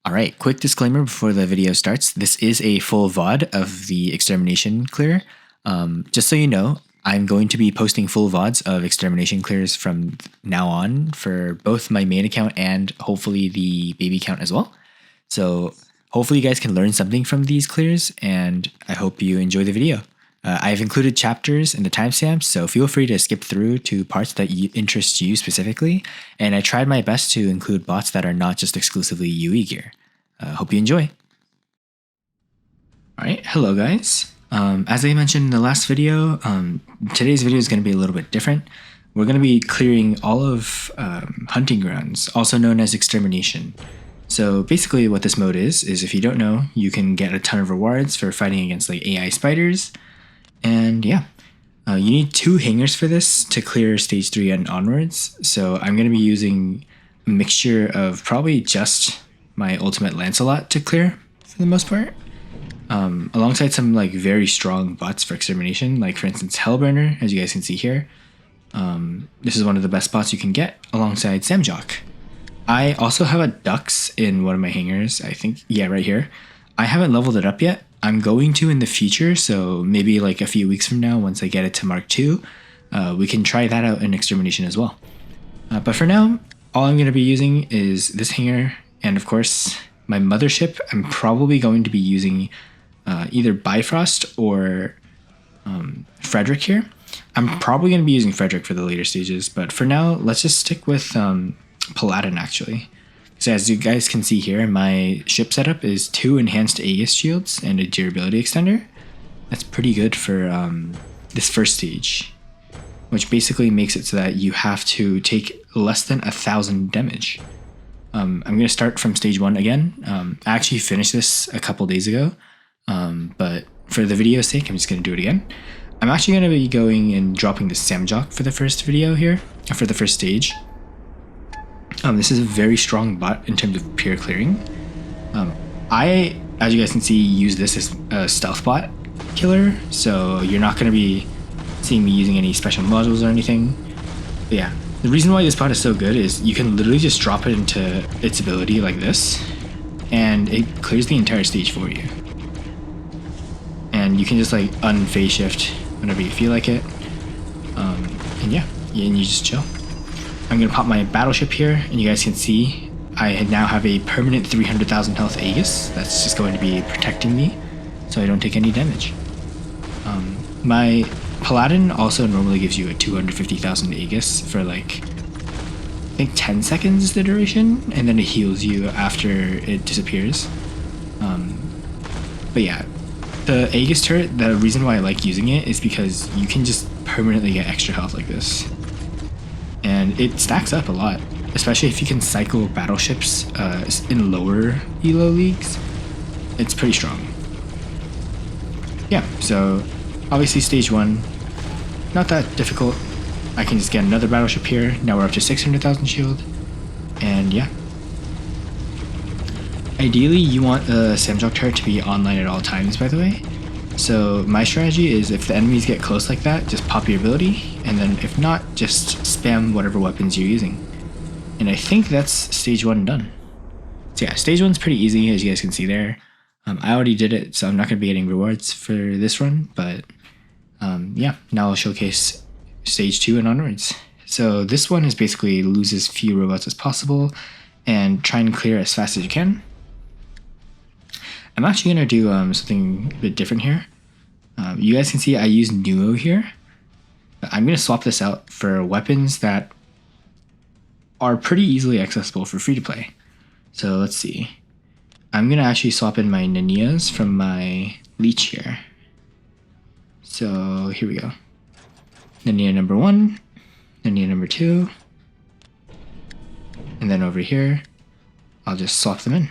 Alright, quick disclaimer before the video starts. This is a full VOD of the Extermination Clear. Just so you know, I'm going to be posting full VODs of Extermination Clears from now on for both my main account and hopefully the baby account as well. So hopefully you guys can learn something from these clears, and I hope you enjoy the video. I've included chapters and the timestamps, so feel free to skip through to parts that interest you specifically, and I tried my best to include bots that are not just exclusively UE gear. Hope you enjoy. Alright, hello guys. As I mentioned in the last video, today's video is going to be a little bit different. We're going to be clearing all of hunting grounds, also known as extermination. So basically what this mode is if you don't know, you can get a ton of rewards for fighting against like AI spiders. And yeah, you need 2 hangers for this to clear stage 3 and onwards. So I'm going to be using a mixture of probably just my ultimate Lancelot to clear for the most part. Alongside some like very strong bots for extermination, like for instance Hellburner, as you guys can see here. This is one of the best bots you can get alongside Samjock. I also have a Dux in one of my hangers, I think, yeah, right here. I haven't leveled it up yet. I'm going to in the future, so maybe like a few weeks from now, once I get it to Mark II, we can try that out in Extermination as well. But for now, all I'm going to be using is this hanger, and of course, my mothership. I'm probably going to be using either Bifrost or Frederick here. I'm probably going to be using Frederick for the later stages, but for now, let's just stick with Paladin actually. So as you guys can see here, my ship setup is 2 enhanced Aegis shields and a durability extender. That's pretty good for this first stage, which basically makes it so that you have to take less than 1,000 damage. I'm going to start from stage 1 again. I actually finished this a couple days ago, but for the video's sake, I'm just going to do it again. I'm actually going to be going and dropping the Samjock for the first video here, for the first stage. This is a very strong bot in terms of pure clearing. I, as you guys can see, use this as a stealth bot killer, so you're not going to be seeing me using any special modules or anything. But yeah, the reason why this bot is so good is you can literally just drop it into its ability like this, and it clears the entire stage for you. And you can just like unphase shift whenever you feel like it. And yeah, and you just chill. I'm going to pop my battleship here, and you guys can see I now have a permanent 300,000 health Aegis. That's just going to be protecting me so I don't take any damage. My Paladin also normally gives you a 250,000 Aegis for like, I think 10 seconds is the duration, and then it heals you after it disappears. But yeah, the Aegis turret, the reason why I like using it is because you can just permanently get extra health like this. And it stacks up a lot, especially if you can cycle battleships in lower elo leagues. It's pretty strong. Yeah, so obviously stage 1, not that difficult. I can just get another battleship here. Now we're up to 600,000 shield. And yeah. Ideally, you want the Samjock turret to be online at all times, by the way. So my strategy is if the enemies get close like that, just pop your ability, and then if not, just spam whatever weapons you're using. And I think that's stage 1 done. So yeah, stage 1's pretty easy, as you guys can see there. I already did it, so I'm not going to be getting rewards for this run, but yeah, now I'll showcase stage 2 and onwards. So this one is basically lose as few robots as possible and try and clear as fast as you can. I'm actually going to do something a bit different here. You guys can see I use Nuo here. I'm going to swap this out for weapons that are pretty easily accessible for free to play. So let's see. I'm going to actually swap in my Nanias from my Leech here. So here we go. Nania number 1, Nania number 2, and then over here, I'll just swap them in.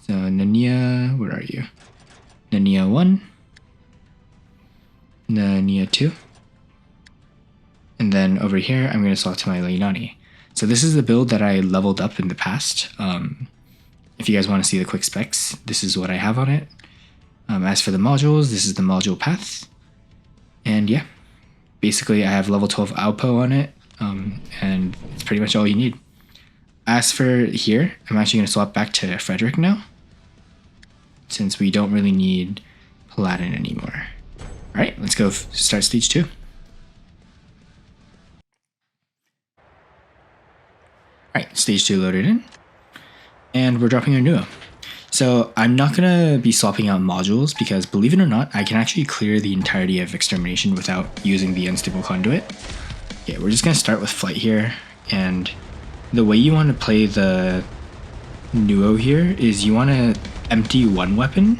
So Nania, where are you? Nania 1, Nania 2, and then over here I'm going to swap to my Leilani. So this is the build that I leveled up in the past. If you guys want to see the quick specs, this is what I have on it. As for the modules, this is the module path. And yeah, basically I have level 12 Alpo on it, and it's pretty much all you need. as for here, I'm actually going to swap back to Frederick now, since we don't really need Paladin anymore. All right, let's go start stage 2. All right, stage 2 loaded in, and we're dropping our Nuo. So I'm not gonna be swapping out modules because, believe it or not, I can actually clear the entirety of Extermination without using the unstable conduit. Okay, we're just gonna start with flight here, and the way you want to play the Nuo here is you want to empty one weapon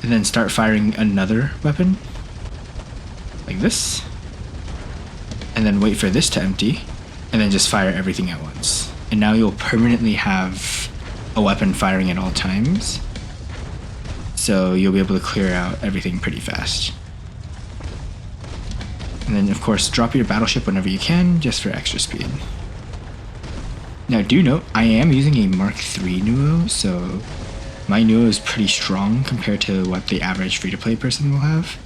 and then start firing another weapon like this, and then wait for this to empty and then just fire everything at once. And now you'll permanently have a weapon firing at all times, so you'll be able to clear out everything pretty fast. And then of course drop your battleship whenever you can, just for extra speed. Now do note, I am using a Mark III Nuo, so my Nuo is pretty strong compared to what the average free-to-play person will have.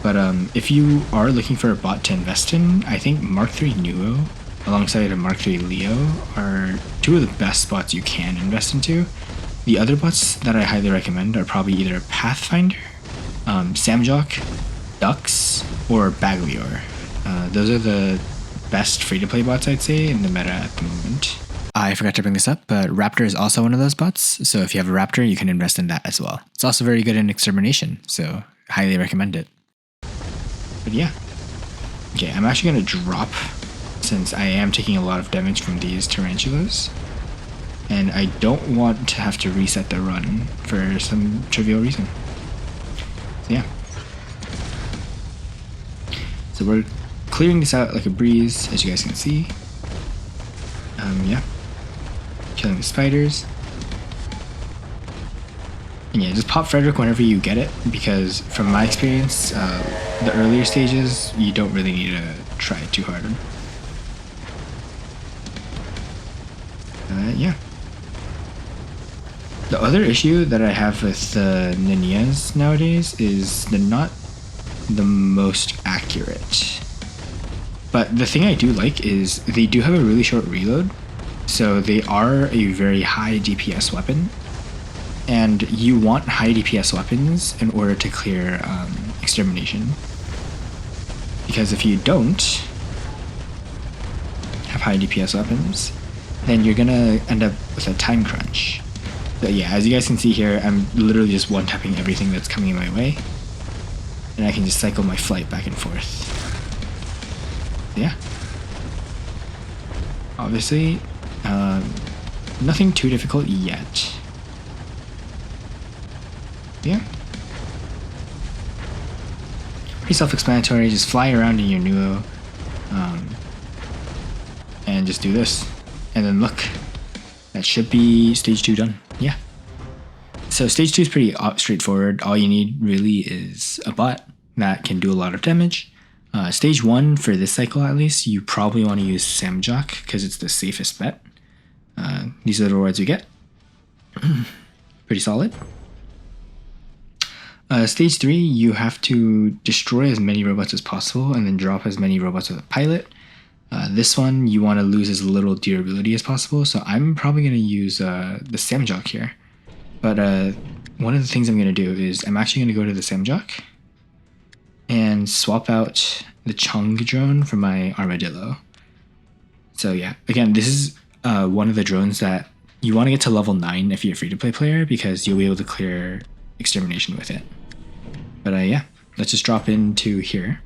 But if you are looking for a bot to invest in, I think Mark III Nuo alongside a Mark III Leo are two of the best bots you can invest into. The other bots that I highly recommend are probably either Pathfinder, Samjock, Dux, or Baglior. Those are the best free-to-play bots, I'd say, in the meta at the moment. I forgot to bring this up, but Raptor is also one of those bots, so if you have a Raptor, you can invest in that as well. It's also very good in Extermination, so highly recommend it. But yeah. Okay, I'm actually going to drop, since I am taking a lot of damage from these tarantulas, and I don't want to have to reset the run for some trivial reason. So yeah. So we're clearing this out like a breeze, as you guys can see. Yeah. Killing the spiders. And yeah, just pop Frederick whenever you get it, because from my experience, the earlier stages, you don't really need to try too hard. Yeah. The other issue that I have with the Ninjas nowadays is they're not the most accurate. But the thing I do like is they do have a really short reload, so they are a very high DPS weapon, and you want high DPS weapons in order to clear Extermination, because if you don't have high DPS weapons, then you're gonna end up with a time crunch. So yeah, as you guys can see here, I'm literally just one-tapping everything that's coming in my way, and I can just cycle my flight back and forth. Yeah. Obviously, nothing too difficult yet. Yeah. Pretty self-explanatory. Just fly around in your Nuo, and just do this. And then look, that should be stage 2 done. Yeah. So stage 2 is pretty straightforward. All you need really is a bot that can do a lot of damage. Stage 1, for this cycle at least, you probably want to use Samjock because it's the safest bet. These are the rewards you get. Pretty solid. Stage 3, you have to destroy as many robots as possible and then drop as many robots with a pilot. This one, you want to lose as little durability as possible, so I'm probably going to use the Samjock here. But one of the things I'm going to do is I'm actually going to go to the Samjock and swap out the Chung drone for my Armadillo. So yeah, again, this is one of the drones that you want to get to level 9 if you're a free-to-play player, because you'll be able to clear Extermination with it. But yeah, let's just drop into here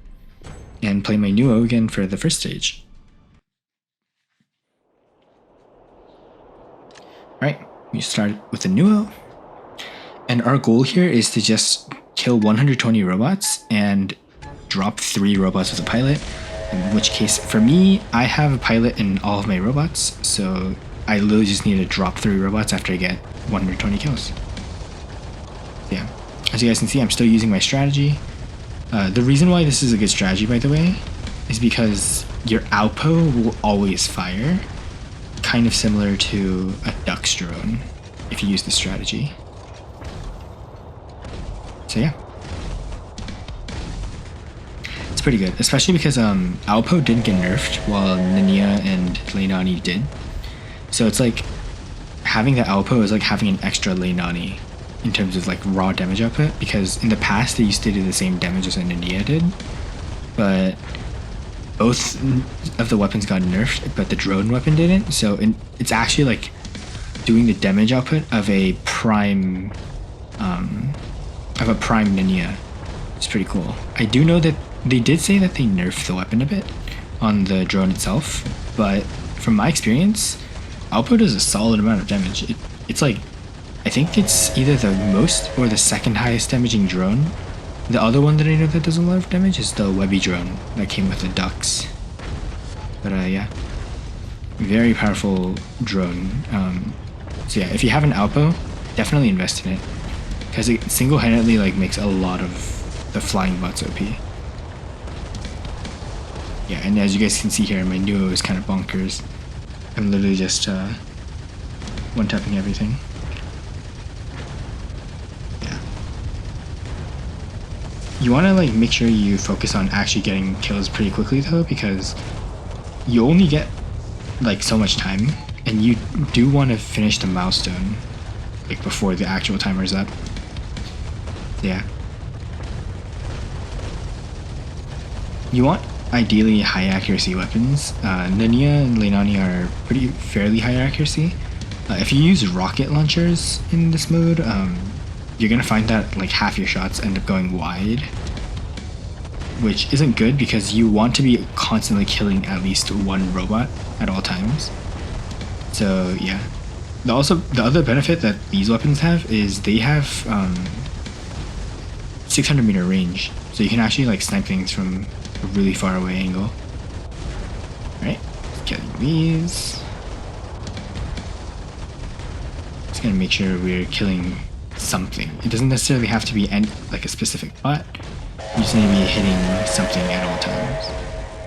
and play my Nuo again for the first stage. Alright, we start with the Nuo, and our goal here is to just kill 120 robots and drop 3 robots with a pilot, in which case, for me, I have a pilot in all of my robots, so I literally just need to drop 3 robots after I get 120 kills. Yeah, as you guys can see, I'm still using my strategy. The reason why this is a good strategy, by the way, is because your Alpo will always fire, kind of similar to a Dux drone, if you use this strategy. So yeah, it's pretty good, especially because Alpo didn't get nerfed while Nania and Leilani did. So it's like having the Alpo is like having an extra Leinani in terms of like raw damage output, because in the past they used to do the same damage as an India did, but both of the weapons got nerfed, but the drone weapon didn't. So it's actually like doing the damage output of a prime Ninya. It's pretty cool. I do know that they did say that they nerfed the weapon a bit on the drone itself, but from my experience, Alpo does a solid amount of damage. It's like, I think it's either the most or the second highest damaging drone. The other one that I know that does a lot of damage is the Webby drone that came with the ducks. But yeah, very powerful drone. So yeah, if you have an Alpo, definitely invest in it, because it single-handedly like makes a lot of the flying bots OP. Yeah, and as you guys can see here, my Nuo is kind of bonkers. I'm literally just one-tapping everything. Yeah. You want to like make sure you focus on actually getting kills pretty quickly though, because you only get like so much time, and you do want to finish the milestone like before the actual timer is up. Yeah. You want ideally high accuracy weapons. Ninya and Leinani are pretty fairly high accuracy. If you use rocket launchers in this mode, you're gonna find that like half your shots end up going wide, which isn't good because you want to be constantly killing at least one robot at all times. So yeah. Also, the other benefit that these weapons have is they have 600 meter range, so you can actually like snipe things from a really far away angle. Alright, killing these. Just gonna make sure we're killing something. It doesn't necessarily have to be like a specific bot. You just need to be hitting something at all times.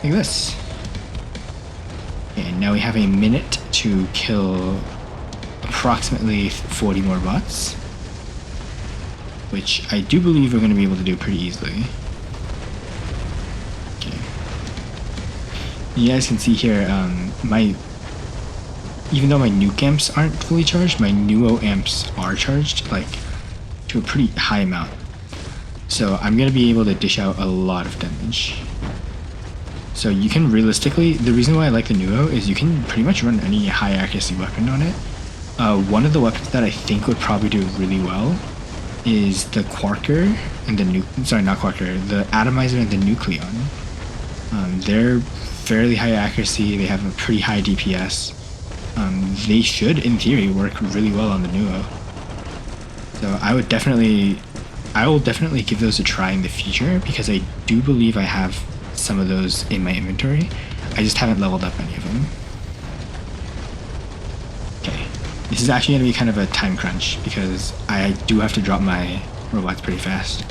Like this. Okay, now we have a minute to kill approximately 40 more bots, which I do believe we're going to be able to do pretty easily. Okay. You guys can see here, even though my nuke amps aren't fully charged, my Nuo amps are charged, like, to a pretty high amount. So I'm going to be able to dish out a lot of damage. So you can realistically, the reason why I like the Nuo is you can pretty much run any high accuracy weapon on it. One of the weapons that I think would probably do really well is the Quarker and the the Atomizer and the Nucleon. They're fairly high accuracy, they have a pretty high DPS. They should, in theory, work really well on the Nuo. So I will definitely give those a try in the future, because I do believe I have some of those in my inventory. I just haven't leveled up any of them. Okay, this is actually going to be kind of a time crunch, because I do have to drop my robots pretty fast.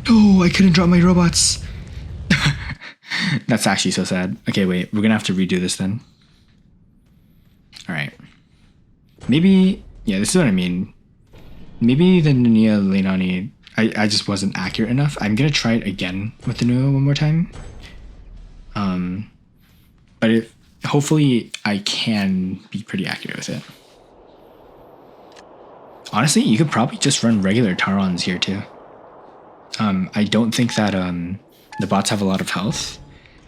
No, I couldn't drop my robots! That's actually so sad. Okay, wait, we're gonna have to redo this then. Alright. Maybe, yeah, this is what I mean. Maybe the Ninya Leinani, I just wasn't accurate enough. I'm gonna try it again with the Nuo one more time. But hopefully I can be pretty accurate with it. Honestly, you could probably just run regular Tarons here too. I don't think that the bots have a lot of health,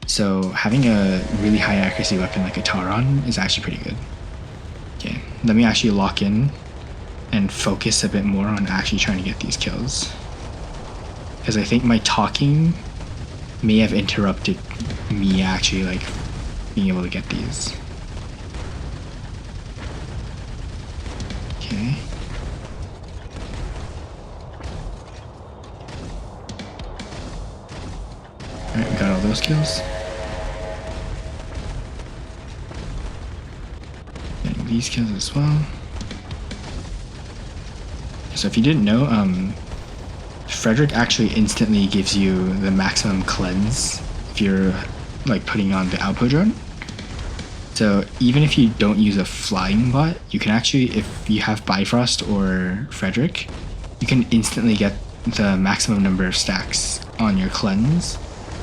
so having a really high accuracy weapon like a Taron is actually pretty good. Okay, let me actually lock in and focus a bit more on actually trying to get these kills, because I think my talking may have interrupted me actually like being able to get these. Okay. Alright, we got all those kills. Getting these kills as well. So if you didn't know, Frederick actually instantly gives you the maximum cleanse if you're like putting on the Alpo drone. So even if you don't use a flying bot, you can actually, if you have Bifrost or Frederick, you can instantly get the maximum number of stacks on your cleanse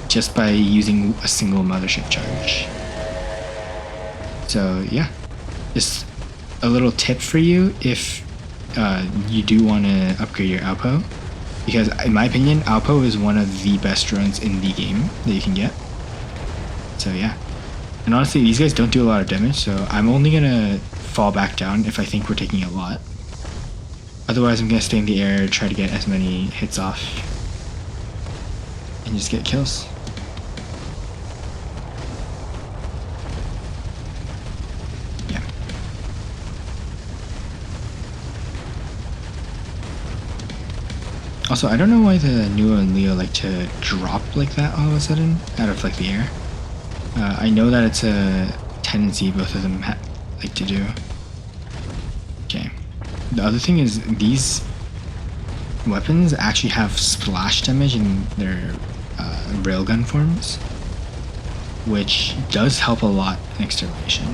just by using a single mothership charge. So yeah, just a little tip for you if you do want to upgrade your Alpo, because in my opinion, Alpo is one of the best drones in the game that you can get. So yeah, and honestly, these guys don't do a lot of damage, so I'm only gonna fall back down if I think we're taking a lot. Otherwise, I'm gonna stay in the air, try to get as many hits off, and just get kills. Yeah. Also, I don't know why the Nuo and Leo like to drop like that all of a sudden out of like the air. I know that it's a tendency both of them like to do. Okay. The other thing is these weapons actually have splash damage in their railgun forms, which does help a lot in Extermination.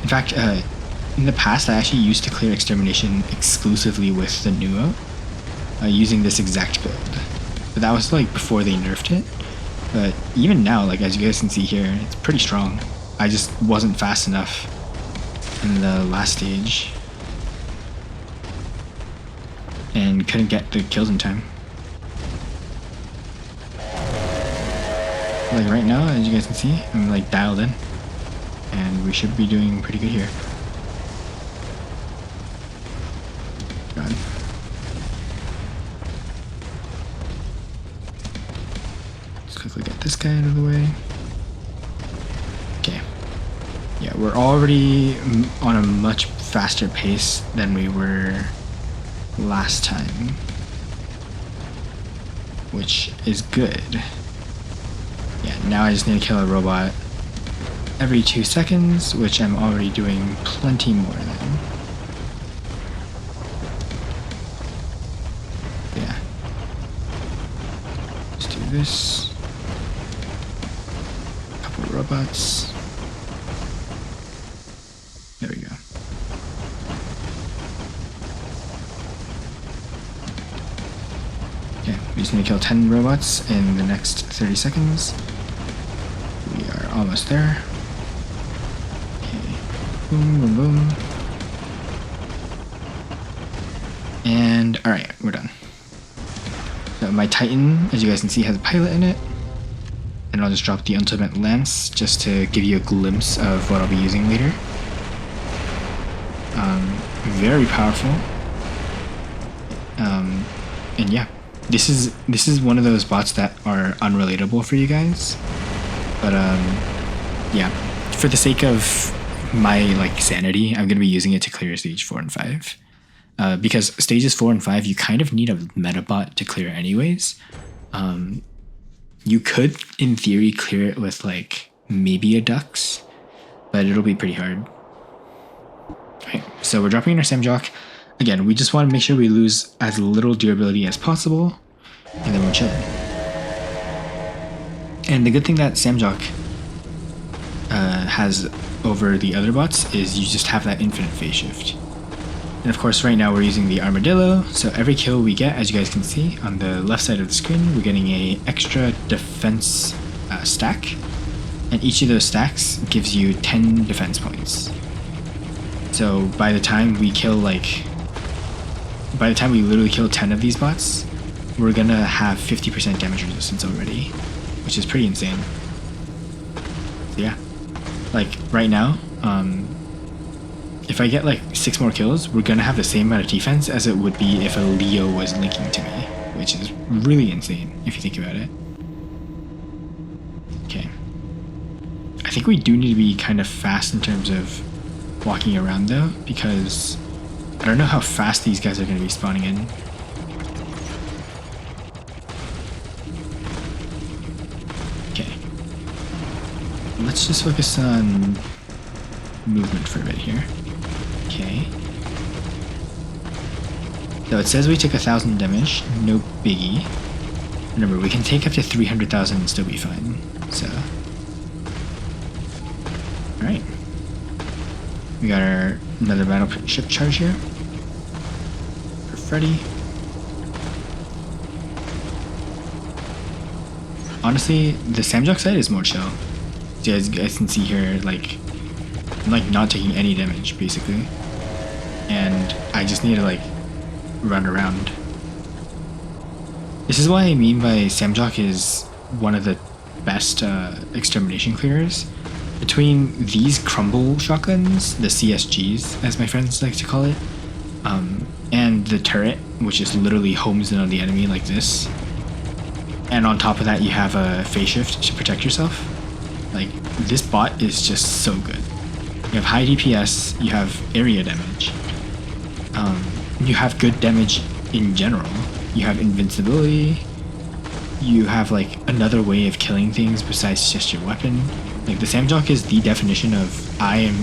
In fact, in the past I actually used to clear Extermination exclusively with the Nuo, using this exact build. But that was like before they nerfed it. But even now, like as you guys can see here, it's pretty strong. I just wasn't fast enough in the last stage and couldn't get the kills in time. Like right now, as you guys can see, I'm like dialed in, and we should be doing pretty good here. God. Let's quickly get this guy out of the way. Okay. Yeah, we're already on a much faster pace than we were last time, which is good. Yeah, now I just need to kill a robot every 2 seconds, which I'm already doing plenty more than. Yeah. Let's do this. A couple of robots. There we go. Okay, we just need to kill 10 robots in the next 30 seconds. We are almost there. Okay. Boom, boom, boom. And alright, we're done. So my Titan, as you guys can see, has a pilot in it. And I'll just drop the ultimate lance just to give you a glimpse of what I'll be using later. Very powerful. And yeah, this is one of those bots that are unrelatable for you guys. But yeah, for the sake of my like sanity, I'm gonna be using it to clear stage 4 and 5. Because stages 4 and 5, you kind of need a meta bot to clear anyways. You could, in theory, clear it with like maybe a Dux, but it'll be pretty hard. Right, so we're dropping in our Samjock. Again, we just want to make sure we lose as little durability as possible, and then we're chilling. And the good thing that Samjock has over the other bots is you just have that infinite phase shift. And of course, right now we're using the Armadillo, so every kill we get, as you guys can see on the left side of the screen, we're getting a extra defense stack, and each of those stacks gives you 10 defense points. So by the time we literally kill 10 of these bots, we're gonna have 50% damage resistance already, which is pretty insane. So yeah, like right now, if I get like 6 more kills, we're gonna have the same amount of defense as it would be if a Leo was linking to me, which is really insane if you think about it. Okay. I think we do need to be kind of fast in terms of walking around though, because I don't know how fast these guys are going to be spawning in. Okay. Let's just focus on movement for a bit here. Okay. So it says we took 1,000 damage, no biggie. Remember, we can take up to 300,000 and still be fine, so. Alright. We got another battleship charge here for Freddy. honestly, the Samjok side is more chill. So as you guys can see here, like, I'm like not taking any damage basically, and I just need to like run around. This is what I mean by Samjok is one of the best extermination clearers. Between these crumble shotguns, the CSGs as my friends like to call it, and the turret, which is literally homes in on the enemy like this, and on top of that you have a phase shift to protect yourself. Like, this bot is just so good. You have high DPS, you have area damage, you have good damage in general, you have invincibility, you have like another way of killing things besides just your weapon. Like, the Samjok is the definition of I am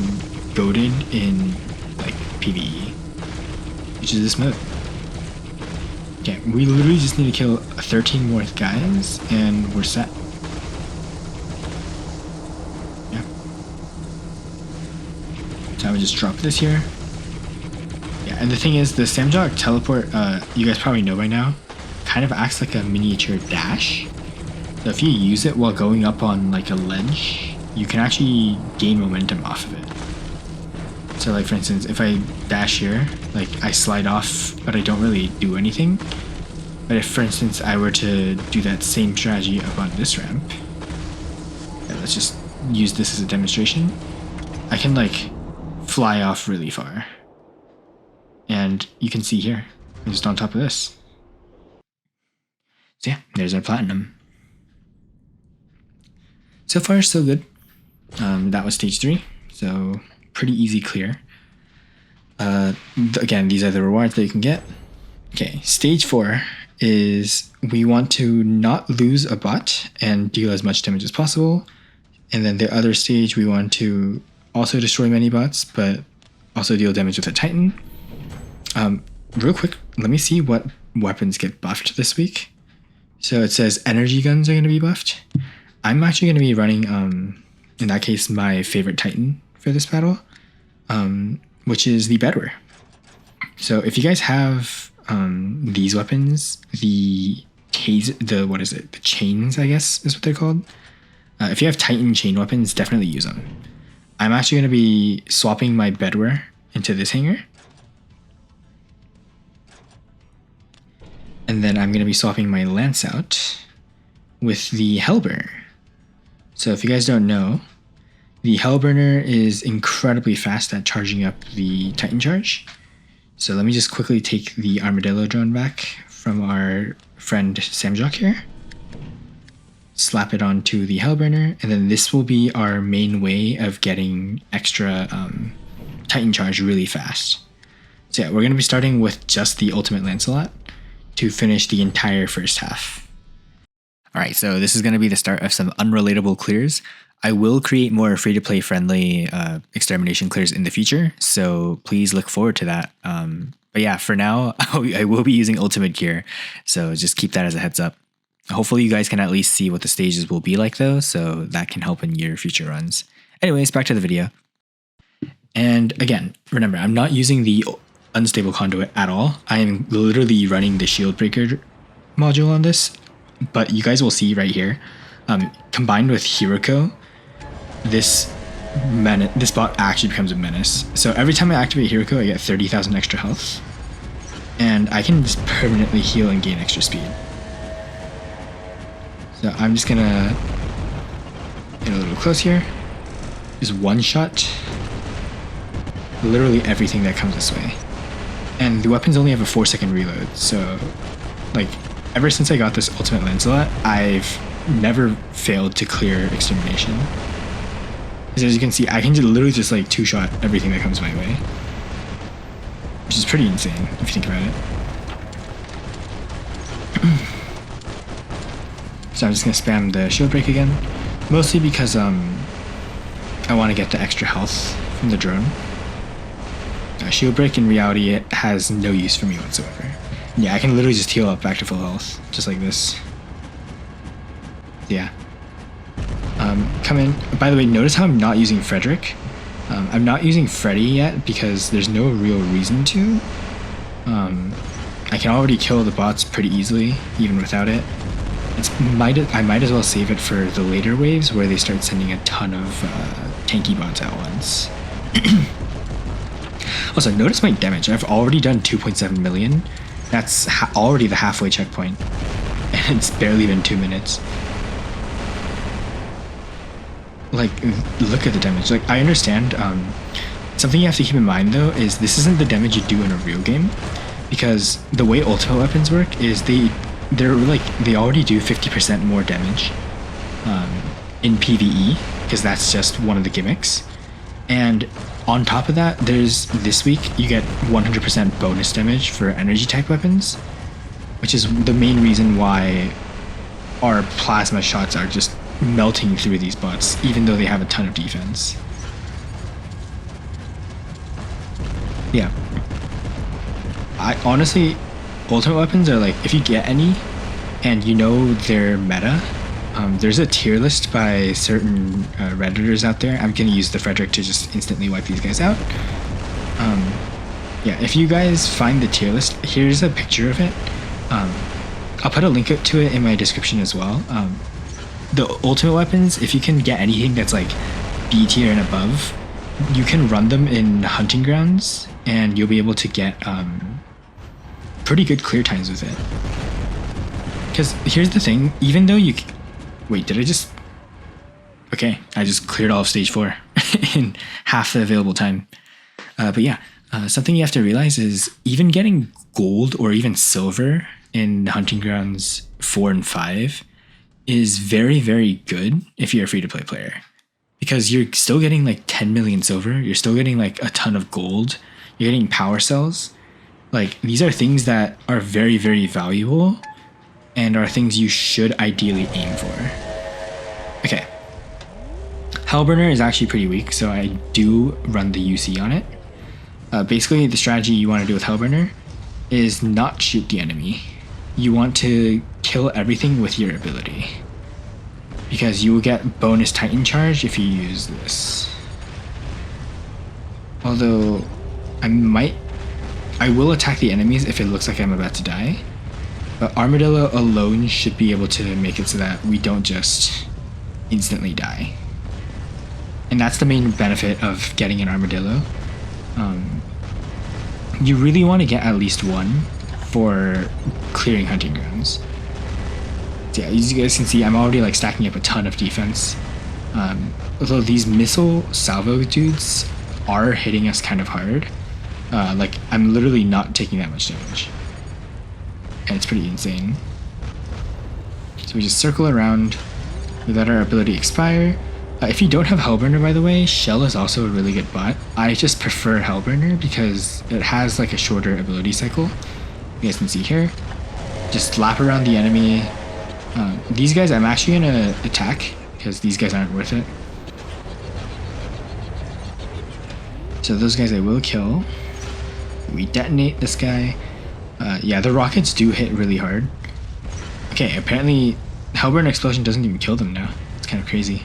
goated in like PvE, which is this mode. Okay, we literally just need to kill 13 more guys and we're set. Yeah. So I would just drop this here. Yeah, and the thing is, the Samjok teleport, you guys probably know by now, kind of acts like a miniature dash. So if you use it while going up on like a ledge, you can actually gain momentum off of it. So like, for instance, if I dash here, like I slide off, but I don't really do anything. But if, for instance, I were to do that same strategy up on this ramp, let's just use this as a demonstration, I can like fly off really far. And you can see here, I'm just on top of this. So yeah, there's our platinum. So far, so good. That was stage 3, so pretty easy clear. Again, these are the rewards that you can get. Okay, stage 4 is we want to not lose a bot and deal as much damage as possible. And then the other stage, we want to also destroy many bots, but also deal damage with a Titan. Real quick, let me see what weapons get buffed this week. So it says energy guns are going to be buffed. I'm actually going to be running, in that case, my favorite Titan for this battle, which is the Bedware. So if you guys have these weapons, the chains, I guess is what they're called. If you have Titan chain weapons, definitely use them. I'm actually going to be swapping my Bedware into this hanger. And then I'm going to be swapping my Lance out with the Hellburner. So if you guys don't know, the Hellburner is incredibly fast at charging up the Titan charge. So let me just quickly take the Armadillo drone back from our friend Samjok here. Slap it onto the Hellburner, and then this will be our main way of getting extra Titan charge really fast. So yeah, we're going to be starting with just the Ultimate Lancelot to finish the entire first half. Alright, so this is going to be the start of some unrelatable clears. I will create more free-to-play friendly extermination clears in the future, so please look forward to that. But yeah, for now, I will be using ultimate gear, so just keep that as a heads up. Hopefully you guys can at least see what the stages will be like though, so that can help in your future runs. Anyways, back to the video. And again, remember, I'm not using the unstable conduit at all. I am literally running the shield breaker module on this, but you guys will see right here, combined with Hiroko, this bot actually becomes a menace. So every time I activate Hiroko, I get 30,000 extra health, and I can just permanently heal and gain extra speed. So I'm just gonna get a little close here. Just one shot literally everything that comes this way. And the weapons only have a 4-second reload, so like ever since I got this Ultimate Lancelot, I've never failed to clear extermination. Because as you can see, I can literally just like 2-shot everything that comes my way, which is pretty insane if you think about it. So I'm just gonna spam the shield break again, mostly because I want to get the extra health from the drone. Shield break in reality, it has no use for me whatsoever. Yeah, I can literally just heal up back to full health, just like this. Yeah. Come in. By the way, notice how I'm not using Frederick. I'm not using Freddy yet because there's no real reason to. I can already kill the bots pretty easily, even without it. I might as well save it for the later waves where they start sending a ton of tanky bots at once. Also, notice my damage. I've already done 2.7 million. That's already the halfway checkpoint. And it's barely been 2 minutes. Like, look at the damage. Like, I understand. Something you have to keep in mind, though, is this isn't the damage you do in a real game. Because the way ultimate weapons work is they already do 50% more damage in PvE, because that's just one of the gimmicks. And on top of that, this week you get 100% bonus damage for energy type weapons, which is the main reason why our plasma shots are just melting through these bots, even though they have a ton of defense. Yeah. I honestly, ultimate weapons are like, if you get any and you know their meta, there's a tier list by certain Redditors out there. I'm going to use the Frederick to just instantly wipe these guys out. Yeah, if you guys find the tier list, here's a picture of it. I'll put a link to it in my description as well. The ultimate weapons, if you can get anything that's like B tier and above, you can run them in hunting grounds and you'll be able to get pretty good clear times with it. Because here's the thing, even though you... Wait, did I just... Okay, I just cleared all of stage 4 in half the available time. But yeah, something you have to realize is even getting gold or even silver in hunting grounds 4 and 5 is very, very good if you're a free-to-play player. Because you're still getting like 10 million silver, you're still getting like a ton of gold, you're getting power cells. Like, these are things that are very, very valuable and are things you should ideally aim for. Okay. Hellburner is actually pretty weak, so I do run the UC on it. Basically, the strategy you want to do with Hellburner is not shoot the enemy. You want to kill everything with your ability, because you will get bonus Titan charge if you use this. Although, I will attack the enemies if it looks like I'm about to die, but Armadillo alone should be able to make it so that we don't just instantly die. And that's the main benefit of getting an Armadillo. You really want to get at least one for clearing hunting grounds. So yeah, as you guys can see, I'm already like stacking up a ton of defense. Although these missile salvo dudes are hitting us kind of hard. Like, I'm literally not taking that much damage. And it's pretty insane. So we just circle around, we let our ability expire. If you don't have Hellburner, by the way, Shell is also a really good bot. I just prefer Hellburner because it has like a shorter ability cycle. You guys can see here. Just lap around the enemy. These guys I'm actually gonna attack because these guys aren't worth it. So those guys I will kill. We detonate this guy. Yeah, the rockets do hit really hard. Okay, apparently Hellburner explosion doesn't even kill them now. It's kind of crazy.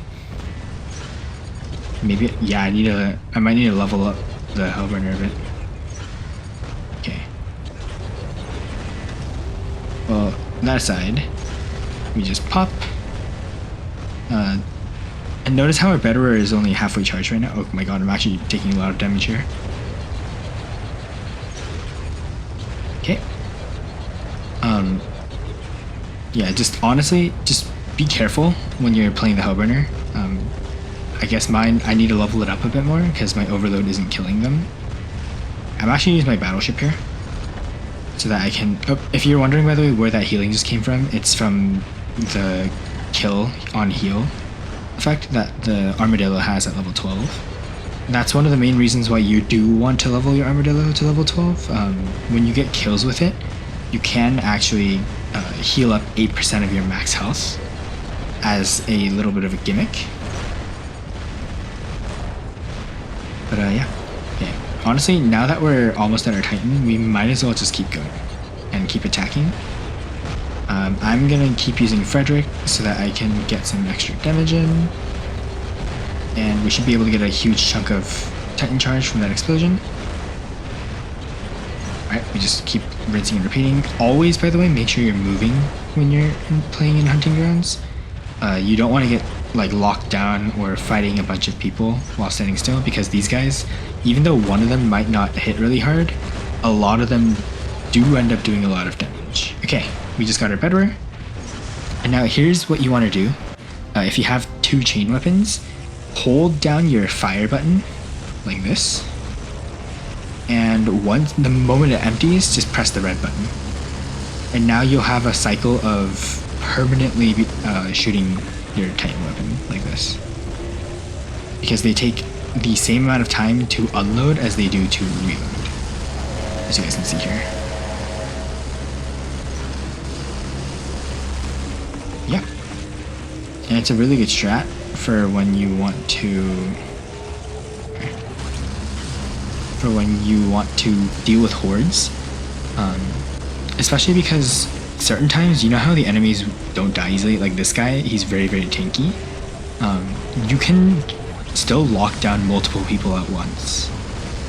Maybe, yeah, I might need to level up the Hellburner a bit. Okay. Well, that aside, we just pop. And notice how our Betterer is only halfway charged right now. Oh my god, I'm actually taking a lot of damage here. Okay. Yeah, just honestly, just be careful when you're playing the Hellburner. I guess I need to level it up a bit more because my overload isn't killing them. I'm actually using my battleship here so that I can... Oh, if you're wondering, by the way, where that healing just came from, it's from the kill on heal effect that the Armadillo has at level 12. And that's one of the main reasons why you do want to level your Armadillo to level 12. When you get kills with it, you can actually heal up 8% of your max health as a little bit of a gimmick. But yeah. Okay. Honestly, now that we're almost at our Titan, we might as well just keep going and keep attacking. I'm gonna keep using Frederick so that I can get some extra damage in. And we should be able to get a huge chunk of Titan charge from that explosion. Right, we just keep rinsing and repeating. Always, by the way, make sure you're moving when you're playing in hunting grounds. You don't want to get like locked down or fighting a bunch of people while standing still, because these guys, even though one of them might not hit really hard, a lot of them do end up doing a lot of damage. Okay, we just got our bedware. And now here's what you want to do. If you have 2 chain weapons, hold down your fire button like this. And the moment it empties, just press the red button. And now you'll have a cycle of permanently shooting your Titan weapon like this. Because they take the same amount of time to unload as they do to reload, as you guys can see here. Yeah. And it's a really good strat for when you want to deal with hordes, especially because certain times, you know how the enemies don't die easily, like this guy, he's very, very tanky. You can still lock down multiple people at once,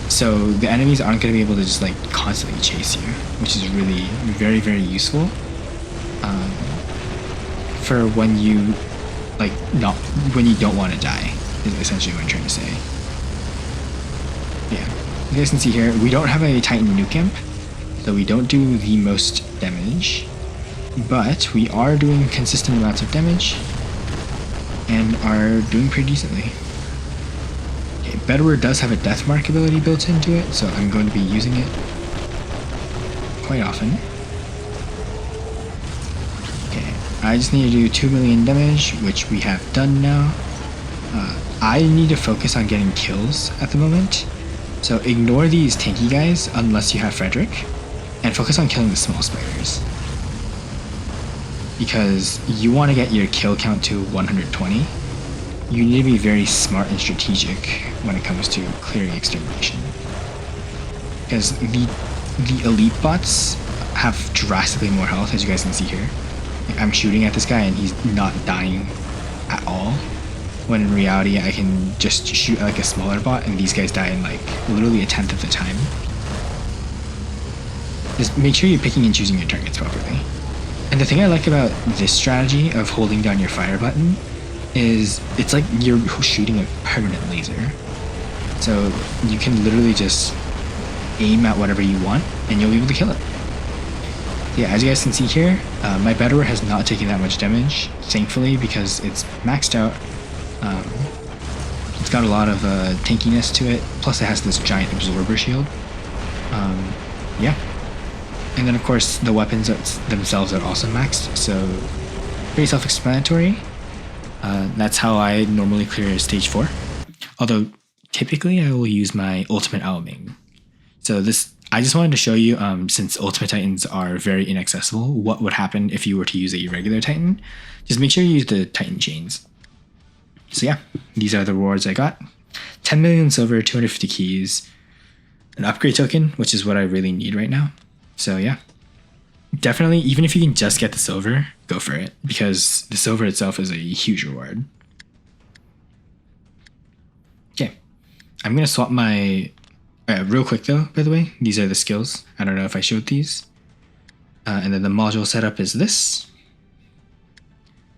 so the enemies aren't going to be able to just like constantly chase you, which is really very, very useful for when you don't want to die, is essentially what I'm trying to say. Yeah, you guys can see here, we don't have a Titan nuke amp, so we don't do the most damage, but we are doing consistent amounts of damage and are doing pretty decently. Okay, bedware does have a death mark ability built into it, so I'm going to be using it quite often. Okay, I just need to do 2 million damage, which we have done now. I need to focus on getting kills at the moment, so ignore these tanky guys unless you have Frederick, and focus on killing the small spiders, because you want to get your kill count to 120. You need to be very smart and strategic when it comes to clearing extermination, because the elite bots have drastically more health, as you guys can see here. I'm shooting at this guy and he's not dying at all, when in reality I can just shoot like a smaller bot and these guys die in like literally 1/10 of the time. Just make sure you're picking and choosing your targets properly. And the thing I like about this strategy of holding down your fire button is it's like you're shooting a permanent laser. So you can literally just aim at whatever you want and you'll be able to kill it. Yeah, as you guys can see here, my bedware has not taken that much damage, thankfully, because it's maxed out. It's got a lot of tankiness to it, plus it has this giant absorber shield. Yeah. And then of course the weapons themselves are also maxed, so pretty self-explanatory. That's how I normally clear stage 4. Although typically I will use my ultimate Owlming. So I just wanted to show you, since ultimate Titans are very inaccessible, what would happen if you were to use a regular Titan. Just make sure you use the Titan chains. So yeah, these are the rewards I got. 10 million silver, 250 keys, an upgrade token, which is what I really need right now. So yeah, definitely, even if you can just get the silver, go for it, because the silver itself is a huge reward. Okay, I'm going to swap my... real quick though, by the way, these are the skills. I don't know if I showed these. And then the module setup is this.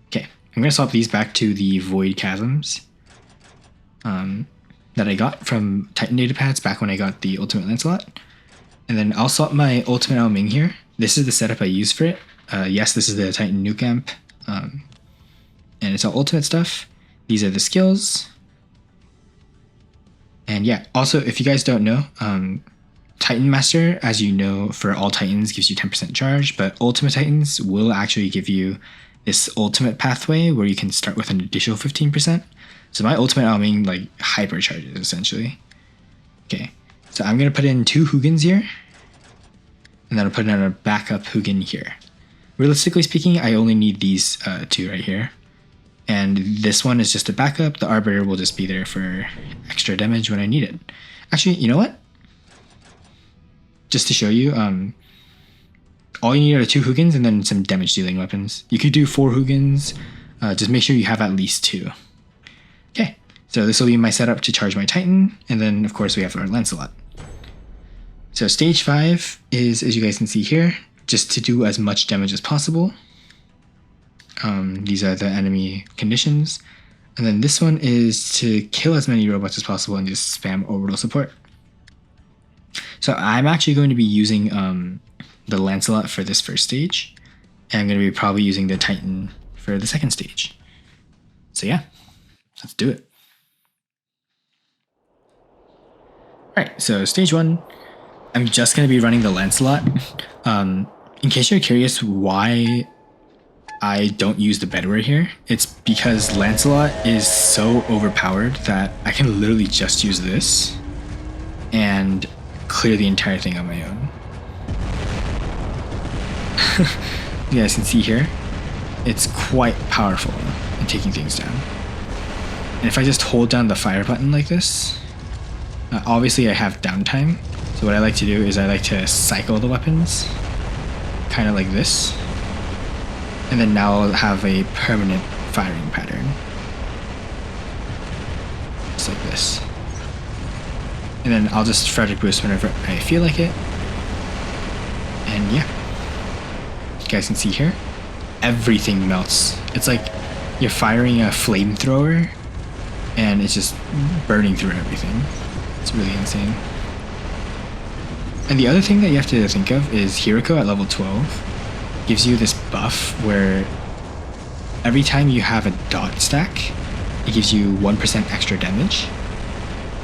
Okay, I'm going to swap these back to the Void Chasms that I got from Titan Datapads back when I got the Ultimate Lancelot. And then I'll swap my Ultimate Owlming here. This is the setup I use for it. Yes, this is the Titan Nuke Amp. And it's all ultimate stuff. These are the skills. And yeah, also, if you guys don't know, Titan Master, as you know, for all Titans gives you 10% charge, but Ultimate Titans will actually give you this ultimate pathway where you can start with an additional 15%. So my Ultimate Owlming like hypercharges essentially. Okay, so I'm gonna put in 2 Hugins here, and then I'll put in a backup Hugin here. Realistically speaking, I only need these 2 right here. And this one is just a backup. The Arbiter will just be there for extra damage when I need it. Actually, you know what? Just to show you, all you need are 2 Hugins and then some damage dealing weapons. You could do 4 Hugins. Just make sure you have at least 2. Okay, so this will be my setup to charge my Titan. And then, of course, we have our Lancelot. So stage 5 is, as you guys can see here, just to do as much damage as possible. These are the enemy conditions. And then this one is to kill as many robots as possible and just spam orbital support. So I'm actually going to be using the Lancelot for this first stage. And I'm going to be probably using the Titan for the second stage. So yeah, let's do it. Alright, so stage 1, I'm just going to be running the Lancelot. In case you're curious why I don't use the Bedware here, it's because Lancelot is so overpowered that I can literally just use this and clear the entire thing on my own. You guys can see here, it's quite powerful in taking things down. And if I just hold down the fire button like this, obviously I have downtime, so what I like to do is I like to cycle the weapons, kind of like this, and then now I'll have a permanent firing pattern. Just like this. And then I'll just Frederick boost whenever I feel like it. And yeah. You guys can see here, everything melts. It's like you're firing a flamethrower and it's just burning through everything. It's really insane. And the other thing that you have to think of is Hiriko at level 12 gives you this buff where every time you have a dot stack, it gives you 1% extra damage.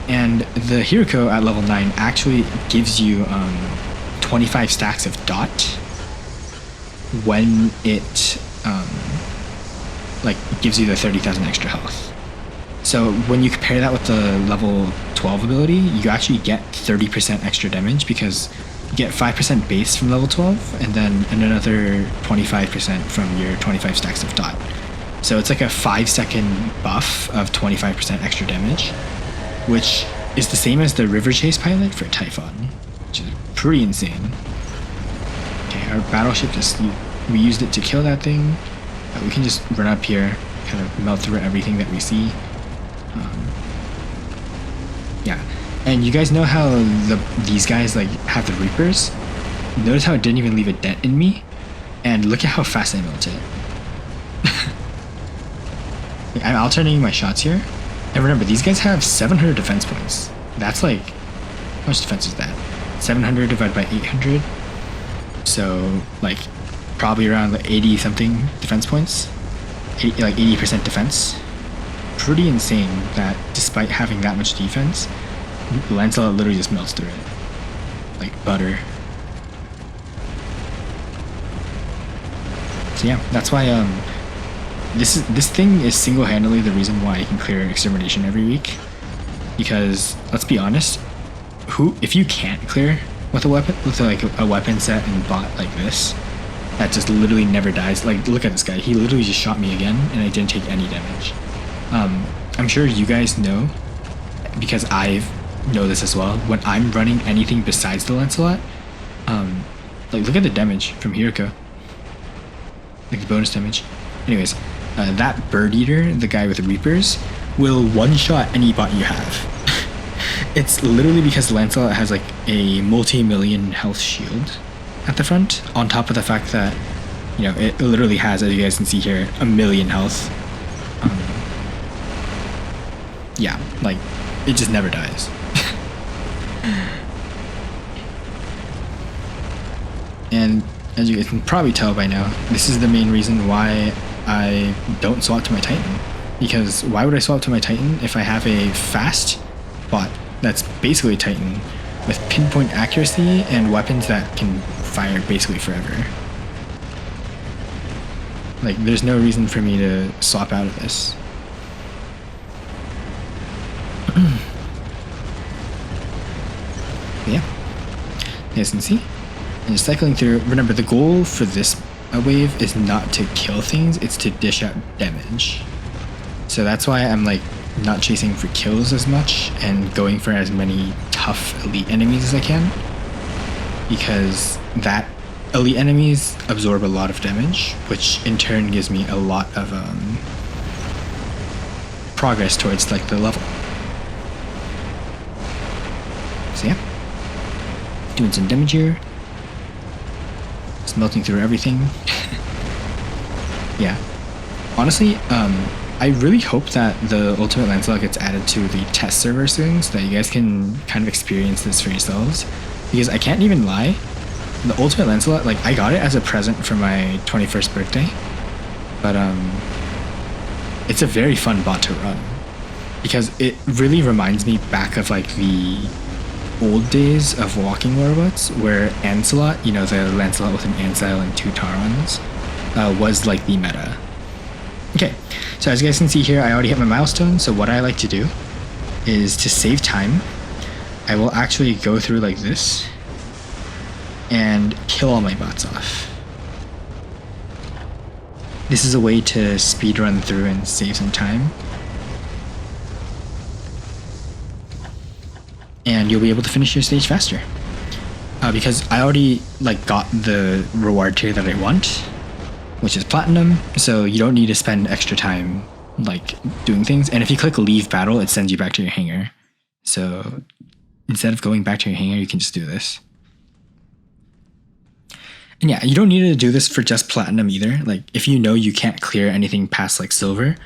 And the Hiriko at level 9 actually gives you 25 stacks of dot when it like gives you the 30,000 extra health. So when you compare that with the level 12 ability, you actually get 30% extra damage because you get 5% base from level 12 and then another 25% from your 25 stacks of dot. So it's like a 5-second buff of 25% extra damage, which is the same as the River Chase pilot for Typhon, which is pretty insane. Okay, our battleship we used it to kill that thing. We can just run up here, kind of melt through everything that we see. Yeah, and you guys know how these guys like have the Reapers? Notice how it didn't even leave a dent in me? And look at how fast I melted. I'm alternating my shots here. And remember, these guys have 700 defense points. That's like, how much defense is that? 700 divided by 800. So like probably around like 80 something defense points. 80% defense. Pretty insane that despite having that much defense, Lancelot literally just melts through it. Like butter. So yeah, that's why this thing is single-handedly the reason why I can clear Extermination every week. Because let's be honest, if you can't clear with a weapon, with like a weapon set and bot like this, that just literally never dies. Like look at this guy, he literally just shot me again and I didn't take any damage. I'm sure you guys know, because I know this as well, when I'm running anything besides the Lancelot, like look at the damage from Hiriko, like the bonus damage. Anyways, that Bird Eater, the guy with the Reapers, will one-shot any bot you have. It's literally because Lancelot has like a multi-million health shield at the front, on top of the fact that, you know, it literally has, as you guys can see here, 1,000,000 health. Yeah, like, it just never dies. And as you guys can probably tell by now, this is the main reason why I don't swap to my Titan. Because why would I swap to my Titan if I have a fast bot that's basically a Titan with pinpoint accuracy and weapons that can fire basically forever? Like, there's no reason for me to swap out of this. Yeah, you guys can see, and just cycling through. Remember, the goal for this wave is not to kill things, it's to dish out damage. So that's why I'm like not chasing for kills as much and going for as many tough elite enemies as I can, because that elite enemies absorb a lot of damage, which in turn gives me a lot of progress towards like the level. So yeah, doing some damage here. Just melting through everything. Yeah. Honestly, I really hope that the Ultimate Lancelot gets added to the test server soon so that you guys can kind of experience this for yourselves. Because I can't even lie, the Ultimate Lancelot, like, I got it as a present for my 21st birthday. But, it's a very fun bot to run. Because it really reminds me back of, like, the old days of walking robots, where Ancelot, you know, the Lancelot with an Ancile and 2 Tarons, was like the meta. Okay, so as you guys can see here, I already hit my milestone, so what I like to do is to save time, I will actually go through like this and kill all my bots off. This is a way to speed run through and save some time. And you'll be able to finish your stage faster. Because I already like got the reward tier that I want, which is platinum, so you don't need to spend extra time like doing things. And if you click leave battle, it sends you back to your hangar. So instead of going back to your hangar, you can just do this. And yeah, you don't need to do this for just platinum either. Like if you know you can't clear anything past like silver,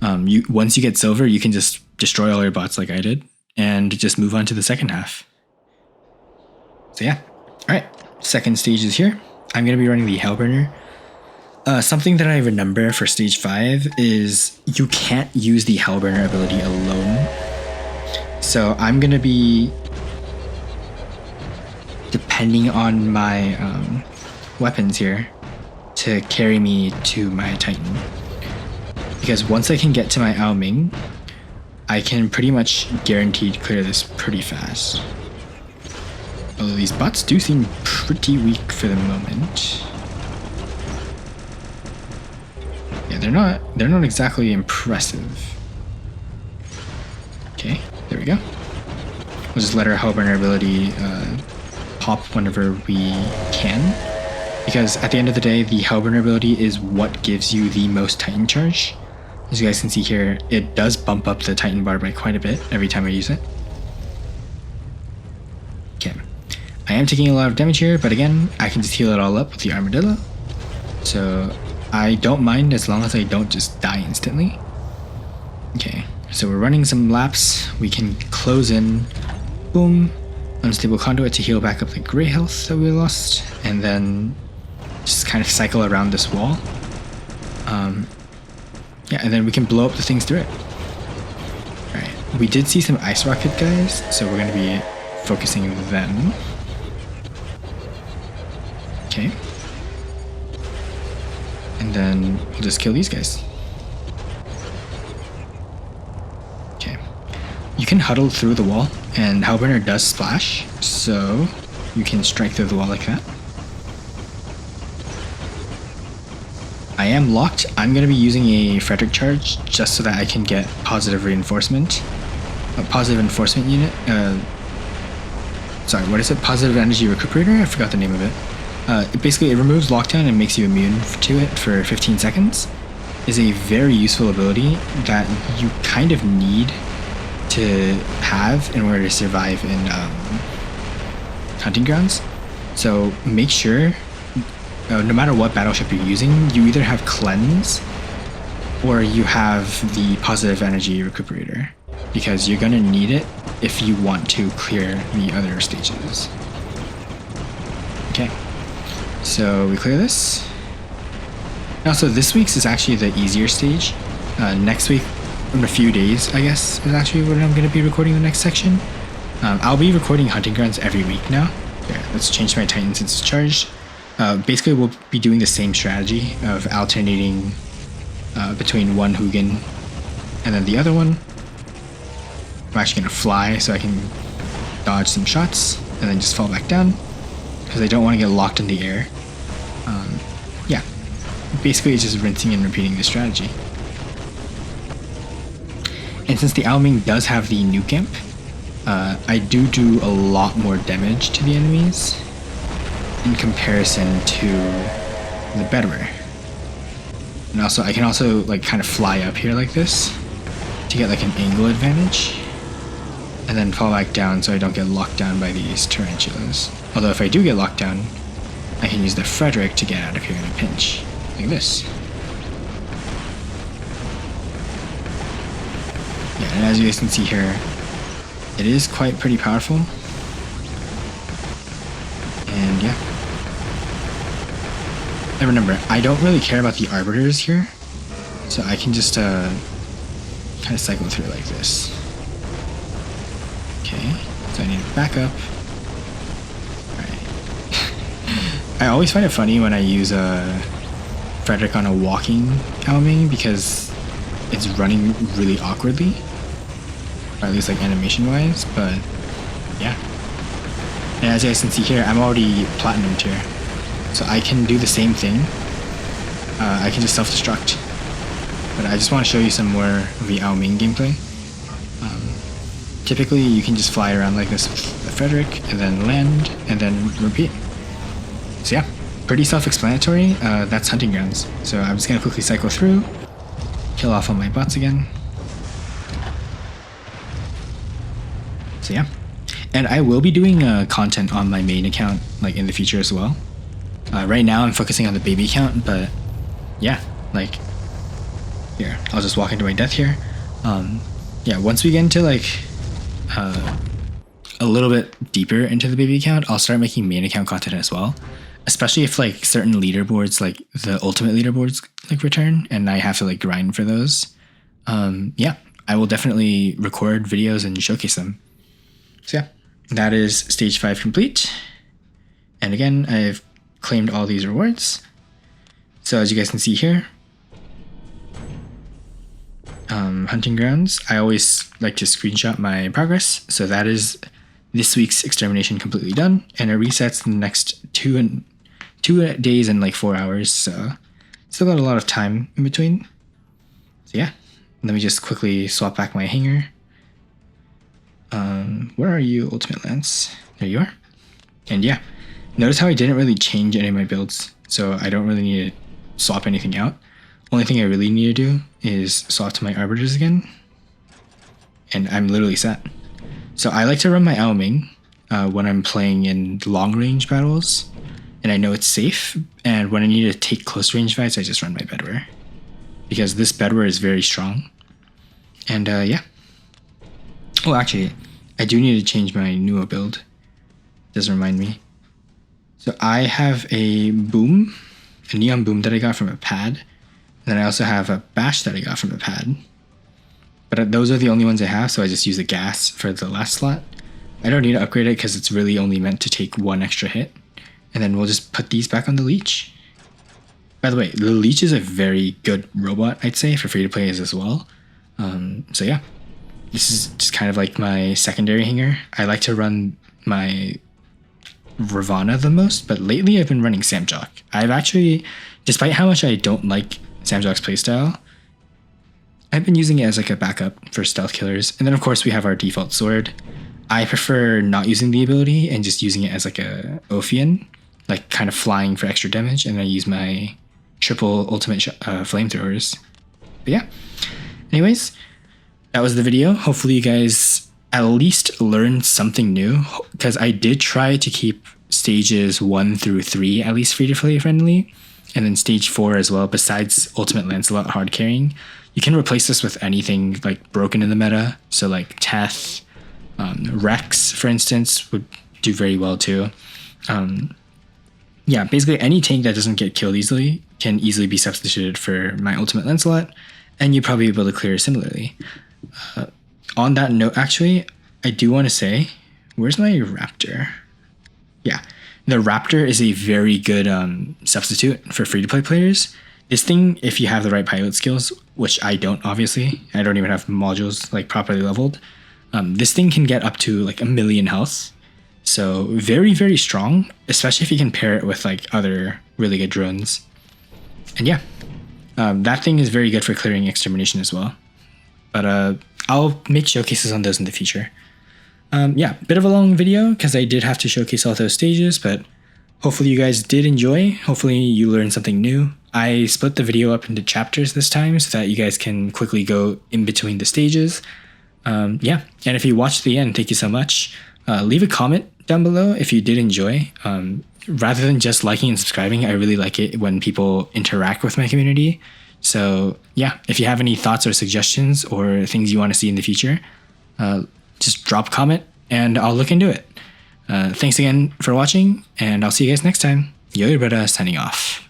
once you get silver, you can just destroy all your bots like I did and just move on to the second half. So yeah, all right, second stage is here. I'm gonna be running the Hellburner. Something that I remember for stage 5 is you can't use the Hellburner ability alone. So I'm gonna be depending on my weapons here to carry me to my Titan. Because once I can get to my Ao Ming, I can pretty much guaranteed clear this pretty fast. Although these bots do seem pretty weak for the moment. Yeah, they're not exactly impressive. Okay, there we go. We'll just let our Hellburner ability pop whenever we can. Because at the end of the day, the Hellburner ability is what gives you the most Titan charge. As you guys can see here, it does bump up the Titan bar by quite a bit every time I use it. Okay. I am taking a lot of damage here, but again, I can just heal it all up with the Armadillo. So I don't mind as long as I don't just die instantly. Okay, so we're running some laps. We can close in. Boom. Unstable conduit to heal back up the gray health that we lost. And then just kind of cycle around this wall. Yeah, and then we can blow up the things through it. Alright, we did see some ice rocket guys, so we're going to be focusing on them. Okay. And then we'll just kill these guys. Okay. You can huddle through the wall, and Hellburner does splash, so you can strike through the wall like that. I am locked. I'm going to be using a Frederick charge just so that I can get positive reinforcement. A positive enforcement unit. Sorry, what is it? Positive energy recuperator? I forgot the name of it. Basically, it removes lockdown and makes you immune to it for 15 seconds. Is a very useful ability that you kind of need to have in order to survive in hunting grounds. So make sure, no matter what battleship you're using, you either have cleanse or you have the positive energy recuperator, because you're gonna need it if you want to clear the other stages. Okay, so we clear this. Now, so this week's is actually the easier stage. Next week, in a few days, I guess, is actually when I'm gonna be recording the next section. I'll be recording hunting grounds every week now. Here, let's change my Titan since it's charged. Basically, we'll be doing the same strategy of alternating between one Hugin and then the other one. I'm actually going to fly so I can dodge some shots and then just fall back down because I don't want to get locked in the air. Yeah, basically it's just rinsing and repeating the strategy. And since the Ao Ming does have the nuke amp, I do a lot more damage to the enemies in comparison to the Bedouin. And also, I can also like kind of fly up here like this to get like an angle advantage. and then fall back down so I don't get locked down by these tarantulas. Although if I do get locked down, I can use the Frederick to get out of here in a pinch, like this. Yeah, and as you guys can see here, it is quite pretty powerful. And yeah. And remember, I don't really care about the arbiters here, so I can just kind of cycle through like this. Okay, so I need to back up. Alright. I always find it funny when I use Frederick on a walking Alming because it's running really awkwardly, or at least like animation wise, but yeah. And as you guys can see here, I'm already platinum tier, so I can do the same thing. I can just self-destruct, but I just want to show you some more of the Alming gameplay. Typically you can just fly around like this with the Frederick and then land and then repeat. So yeah, pretty self-explanatory. That's hunting grounds. So I'm just gonna quickly cycle through, kill off all my bots again. So yeah, and I will be doing content on my main account like in the future as well. Right now I'm focusing on the baby account, but yeah, like here, I'll just walk into my death here. Yeah, once we get into like a little bit deeper into the baby account, I'll start making main account content as well, especially if like certain leaderboards, like the ultimate leaderboards, like return and I have to like grind for those. Yeah, I will definitely record videos and showcase them. So yeah, that is stage 5 complete. And again, I've claimed all these rewards. So as you guys can see here, hunting grounds, I always like to screenshot my progress. So that is this week's extermination completely done, and it resets in the next 2 days and like 4 hours. So still got a lot of time in between. So yeah, let me just quickly swap back my hanger. Where are you, Ultimate Lance? There you are. And yeah, notice how I didn't really change any of my builds, so I don't really need to swap anything out. Only thing I really need to do is swap to my arbiters again, and I'm literally set. So I like to run my Alming when I'm playing in long range battles, and I know it's safe. And when I need to take close range fights, I just run my Bedware, because this Bedware is very strong. And yeah. Oh, actually, I do need to change my Nuo build. Does remind me. So I have a boom, a neon boom that I got from a pad. And then I also have a bash that I got from a pad. But those are the only ones I have, so I just use the gas for the last slot. I don't need to upgrade it because it's really only meant to take 1 extra hit. And then we'll just put these back on the leech. By the way, the leech is a very good robot, I'd say, for free-to-players as well. So yeah, this is just kind of like my secondary hanger. I like to run my Ravana the most, but lately I've been running Samjock. I've actually, despite how much I don't like Samjock's playstyle, I've been using it as like a backup for stealth killers. And then of course we have our default sword. I prefer not using the ability and just using it as like a Ophion, like kind of flying for extra damage, and I use my triple ultimate flamethrowers. But yeah, anyways, that was the video. Hopefully you guys at least learned something new, because I did try to keep stages 1 through 3 at least free-to-play friendly, and then stage 4 as well, besides Ultimate Lancelot hard carrying. You can replace this with anything like broken in the meta, so like Teth, Rex, for instance, would do very well too. Yeah, basically any tank that doesn't get killed easily can easily be substituted for my Ultimate Lancelot, and you'd probably be able to clear similarly. On that note, actually, I do want to say, where's my Raptor? Yeah, the Raptor is a very good substitute for free-to-play players. This thing, if you have the right pilot skills, which I don't, obviously, I don't even have modules like properly leveled, this thing can get up to like 1,000,000 health. So very, very strong, especially if you can pair it with like other really good drones. And yeah, that thing is very good for clearing extermination as well. But I'll make showcases on those in the future. Yeah, bit of a long video because I did have to showcase all those stages, but hopefully you guys did enjoy. Hopefully you learned something new. I split the video up into chapters this time so that you guys can quickly go in between the stages. Yeah, and if you watched the end, thank you so much. Leave a comment down below if you did enjoy. Rather than just liking and subscribing, I really like it when people interact with my community. So yeah, if you have any thoughts or suggestions or things you want to see in the future, just drop a comment and I'll look into it. Thanks again for watching, and I'll see you guys next time. Yo, your brother signing off.